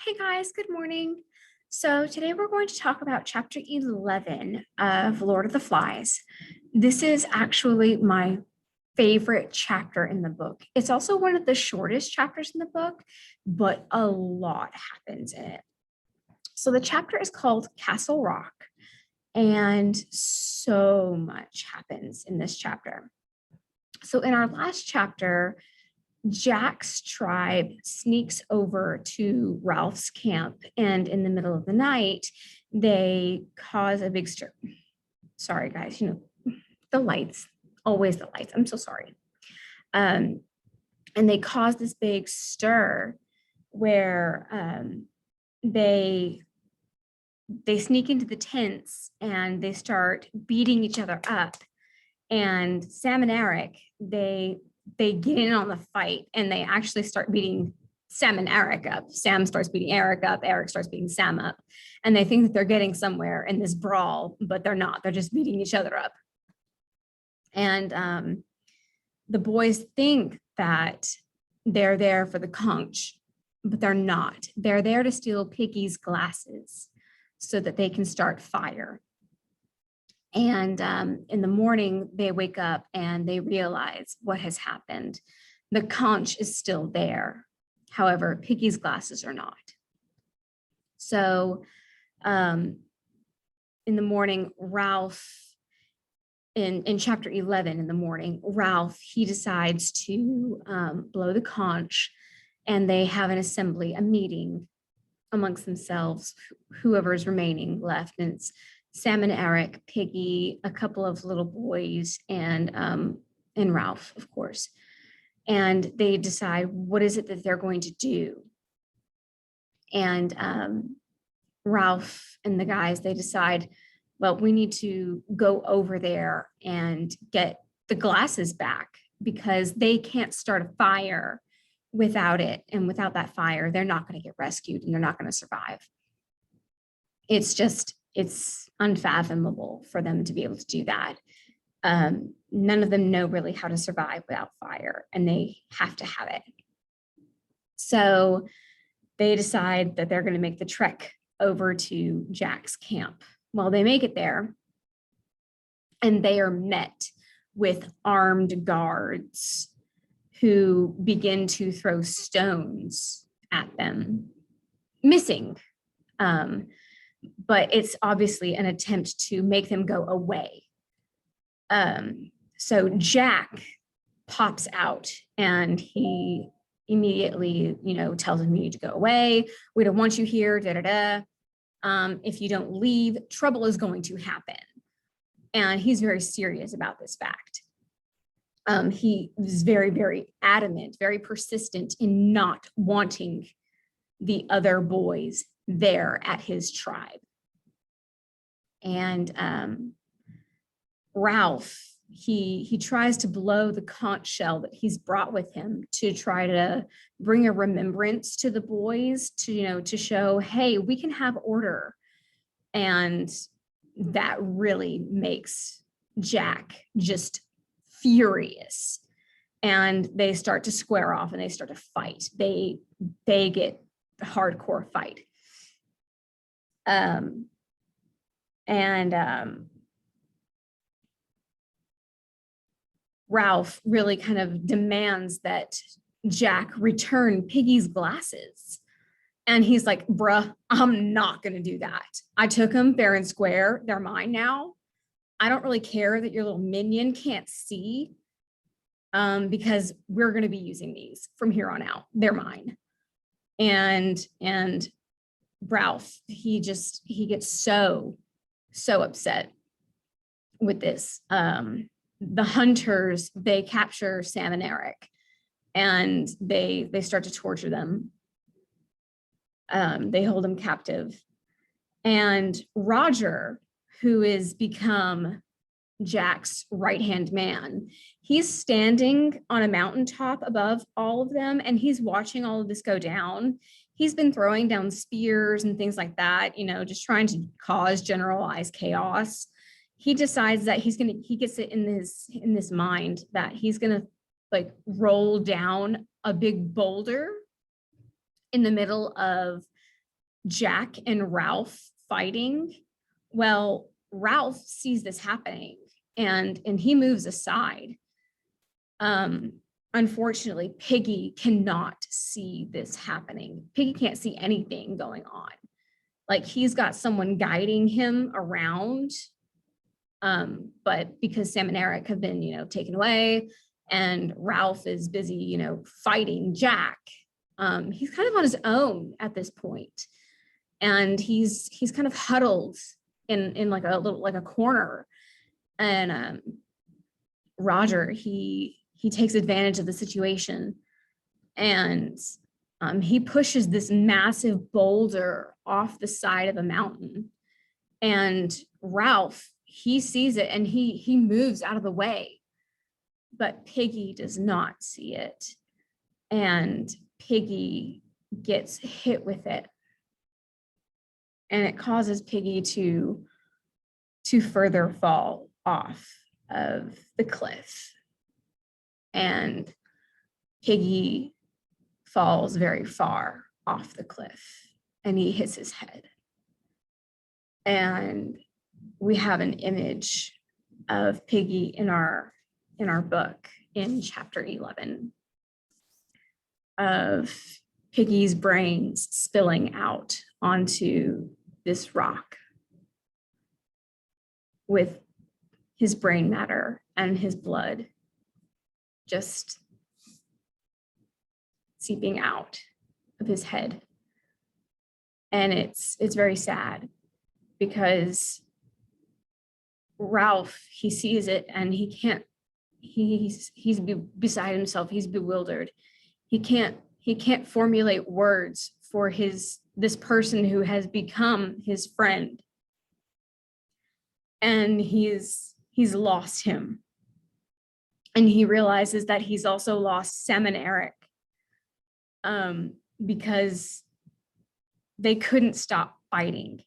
Hey guys, good morning. So today we're going to talk about chapter 11 of Lord of the Flies. This is actually my favorite chapter in the book. It's also one of the shortest chapters in the book, but a lot happens in it. So the chapter is called Castle Rock, and so much happens in this chapter. So in our last chapter, Jack's tribe sneaks over to Ralph's camp, and in the middle of the night, they cause a big stir. Sorry, guys, the lights, always the lights. I'm so sorry. And they cause this big stir where they sneak into the tents and they start beating each other up. And Sam and Eric, they get in on the fight and they actually start beating Sam and Eric up. Sam starts beating Eric up, Eric starts beating Sam up. And they think that they're getting somewhere in this brawl, but they're not. They're just beating each other up. And the boys think that they're there for the conch, but they're not. They're there to steal Piggy's glasses so that they can start fire. And in the morning, they wake up and they realize what has happened. The conch is still there. However, Piggy's glasses are not. So in the morning, Ralph, in chapter 11 in the morning, Ralph, he decides to blow the conch, and they have an assembly, a meeting amongst themselves, whoever is remaining left. And it's Sam and Eric, Piggy, a couple of little boys, and Ralph, of course. And they decide what is it that they're going to do. And Ralph and the guys, they decide, well, we need to go over there and get the glasses back because they can't start a fire without it. And without that fire, they're not going to get rescued and they're not going to survive. It's unfathomable for them to be able to do that. None of them know really how to survive without fire, and they have to have it. So they decide that they're going to make the trek over to Jack's camp. Well, they make it there, and they are met with armed guards who begin to throw stones at them, missing. But it's obviously an attempt to make them go away. So Jack pops out and he immediately, tells them, you need to go away. We don't want you here, if you don't leave, trouble is going to happen. And he's very serious about this fact. He was very, very adamant, very persistent in not wanting the other boys there at his tribe. And Ralph, he tries to blow the conch shell that he's brought with him to try to bring a remembrance to the boys to show, hey, we can have order. And that really makes Jack just furious. And they start to square off and they start to fight. They get a hardcore fight. Ralph really kind of demands that Jack return Piggy's glasses. And he's like, bruh, I'm not going to do that. I took them fair and square. They're mine now. I don't really care that your little minion can't see because we're going to be using these from here on out. They're mine. And Ralph, he gets so upset with this. The hunters, they capture Sam and Eric and they start to torture them. They hold them captive. And Roger, who has become Jack's right-hand man, he's standing on a mountaintop above all of them and he's watching all of this go down. He's been throwing down spears and things like that, just trying to cause generalized chaos. He decides that he gets it in his mind that he's gonna roll down a big boulder in the middle of Jack and Ralph fighting. Well, Ralph sees this happening and he moves aside. Unfortunately, Piggy cannot see this happening. Piggy can't see anything going on. Like, he's got someone guiding him around, but because Sam and Eric have been, taken away, and Ralph is busy, fighting Jack, he's kind of on his own at this point. And he's kind of huddled in like a little, like a corner. And Roger, he takes advantage of the situation, and he pushes this massive boulder off the side of a mountain. And Ralph, he sees it and he moves out of the way, but Piggy does not see it. And Piggy gets hit with it. And it causes Piggy to further fall off of the cliff. And Piggy falls very far off the cliff and he hits his head. And we have an image of Piggy in our book in chapter 11 of Piggy's brains spilling out onto this rock with his brain matter and his blood just seeping out of his head. And it's very sad because Ralph, he sees it and he can't, he's beside himself, he's bewildered. He can't formulate words for this person who has become his friend. And he's lost him. And he realizes that he's also lost Sam and Eric, because they couldn't stop fighting.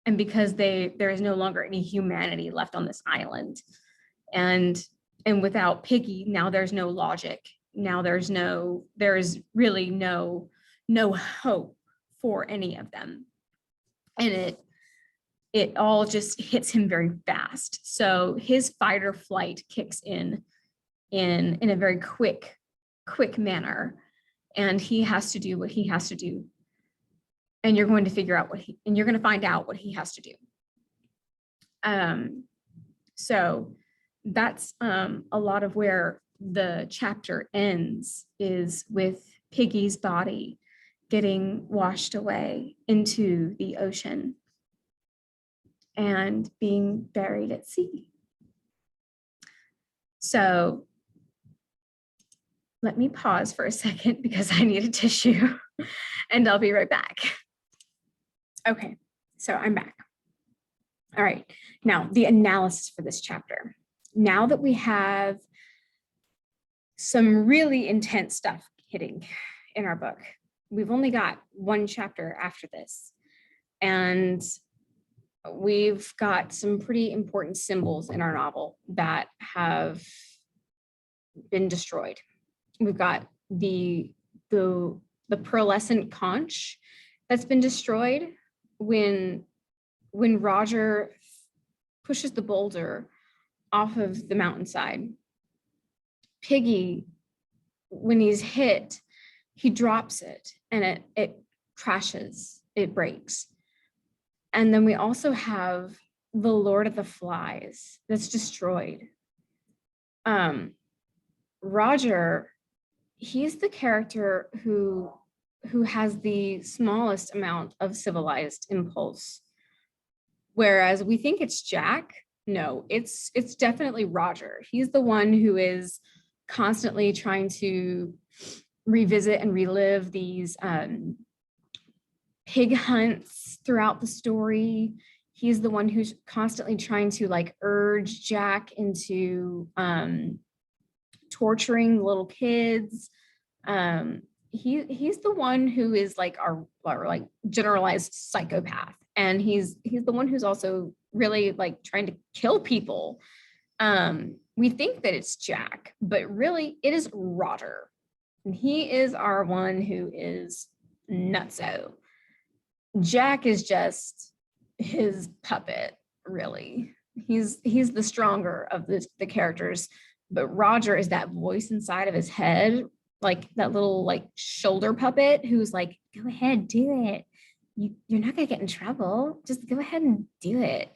And because there is no longer any humanity left on this island. And without Piggy, now there's no logic. Now there is really no hope for any of them. And it all just hits him very fast. So his fight or flight kicks in a very quick manner. And he has to do what he has to do. And you're going to figure out you're going to find out what he has to do. So that's a lot of where the chapter ends, is with Piggy's body getting washed away into the ocean and being buried at sea. So let me pause for a second because I need a tissue and I'll be right back. Okay, so I'm back. All right, now the analysis for this chapter. Now that we have some really intense stuff hitting in our book, we've only got one chapter after this. And we've got some pretty important symbols in our novel that have been destroyed. We've got the pearlescent conch that's been destroyed when Roger pushes the boulder off of the mountainside. Piggy, when he's hit, he drops it and it crashes, it breaks. And then we also have the Lord of the Flies that's destroyed. Roger, he's the character who has the smallest amount of civilized impulse. Whereas we think it's Jack. No, it's definitely Roger. He's the one who is constantly trying to revisit and relive these pig hunts throughout the story. He's the one who's constantly trying to urge Jack into torturing little kids. He's the one who is our generalized psychopath, and he's the one who's also really trying to kill people. We think that it's Jack, but really it is Roger, and he is our one who is nutso. Jack is just his puppet, really. He's the stronger of the characters, but Roger is that voice inside of his head, like that little like shoulder puppet who's like, go ahead, do it. You're not gonna get in trouble. Just go ahead and do it.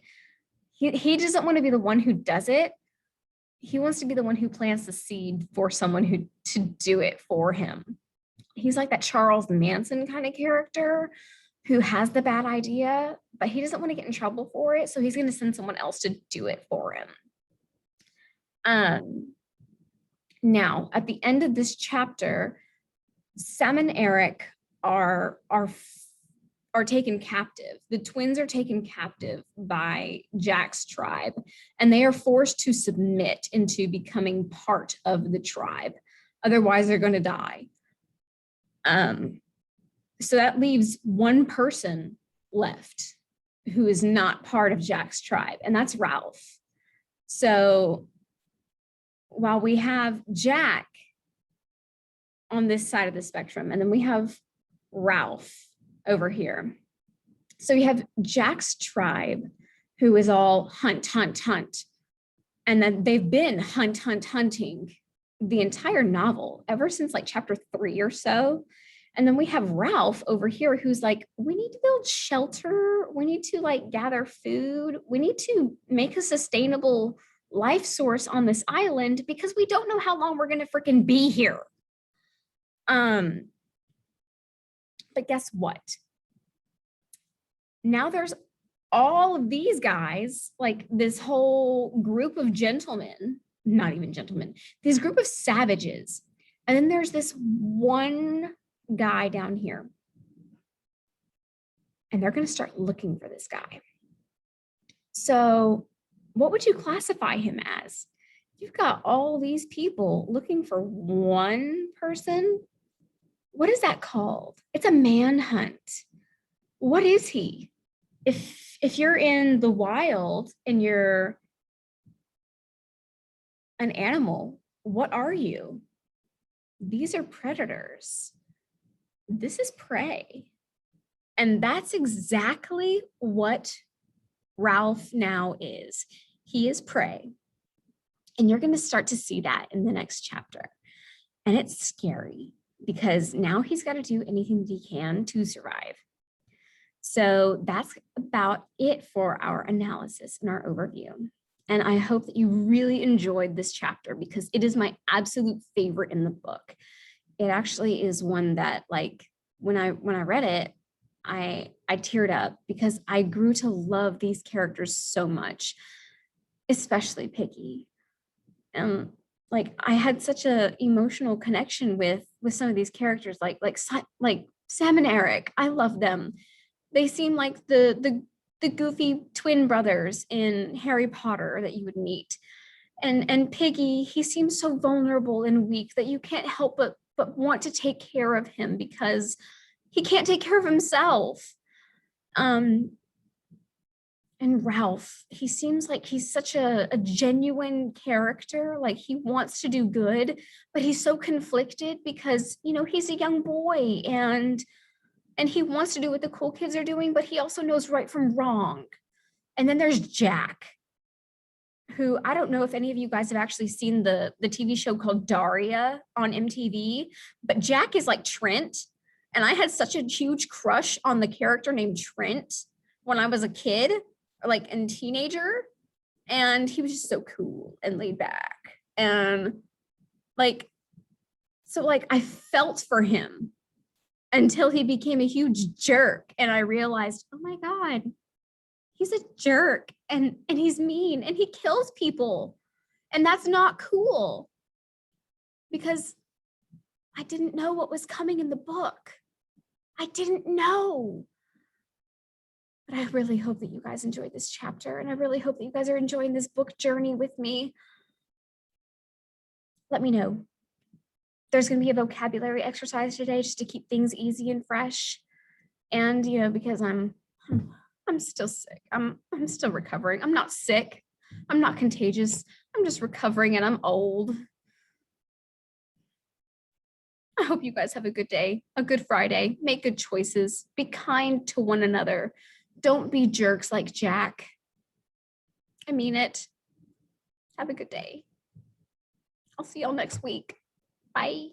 He doesn't want to be the one who does it. He wants to be the one who plants the seed for someone who to do it for him. He's like that Charles Manson kind of character who has the bad idea, but he doesn't want to get in trouble for it. So he's going to send someone else to do it for him. Now, at the end of this chapter, Sam and Eric are taken captive. The twins are taken captive by Jack's tribe, and they are forced to submit into becoming part of the tribe. Otherwise, they're going to die. So that leaves one person left who is not part of Jack's tribe, and that's Ralph. So while we have Jack on this side of the spectrum, and then we have Ralph over here. So you have Jack's tribe, who is all hunt, hunt, hunt. And then they've been hunt, hunt, hunting the entire novel, ever since like chapter 3 or so. And then we have Ralph over here who's like, we need to build shelter. We need to like gather food. We need to make a sustainable life source on this island because we don't know how long we're going to freaking be here. But guess what? Now there's all of these guys, like this whole group of gentlemen, not even gentlemen, this group of savages. And then there's this one guy down here. And they're going to start looking for this guy. So what would you classify him as? You've got all these people looking for one person. What is that called? It's a manhunt. What is he? If you're in the wild and you're an animal, what are you? These are predators. This is prey. And that's exactly what Ralph now is. He is prey. And you're going to start to see that in the next chapter. And it's scary because now he's got to do anything that he can to survive. So that's about it for our analysis and our overview. And I hope that you really enjoyed this chapter because it is my absolute favorite in the book. It actually is one that, like, when I read it, I teared up because I grew to love these characters so much, especially Piggy. Like I had such a emotional connection with some of these characters, like Sam and Eric. I love them. They seem like the goofy twin brothers in Harry Potter that you would meet. And Piggy, he seems so vulnerable and weak that you can't help but want to take care of him because he can't take care of himself. And Ralph, he seems like he's such a genuine character. Like he wants to do good, but he's so conflicted because, you know, he's a young boy and he wants to do what the cool kids are doing, but he also knows right from wrong. And then there's Jack, who I don't know if any of you guys have actually seen the TV show called Daria on MTV, but Jack is like Trent. And I had such a huge crush on the character named Trent when I was a kid, like a teenager. And he was just so cool and laid back. And like, so like I felt for him until he became a huge jerk. And I realized, oh my God, he's a jerk and he's mean and he kills people. And that's not cool because I didn't know what was coming in the book. I didn't know. But I really hope that you guys enjoyed this chapter and I really hope that you guys are enjoying this book journey with me. Let me know. There's going to be a vocabulary exercise today just to keep things easy and fresh. And, you know, because I'm still sick. I'm still recovering. I'm not sick. I'm not contagious. I'm just recovering and I'm old. I hope you guys have a good day, a good Friday. Make good choices. Be kind to one another. Don't be jerks like Jack. I mean it. Have a good day. I'll see y'all next week. Bye.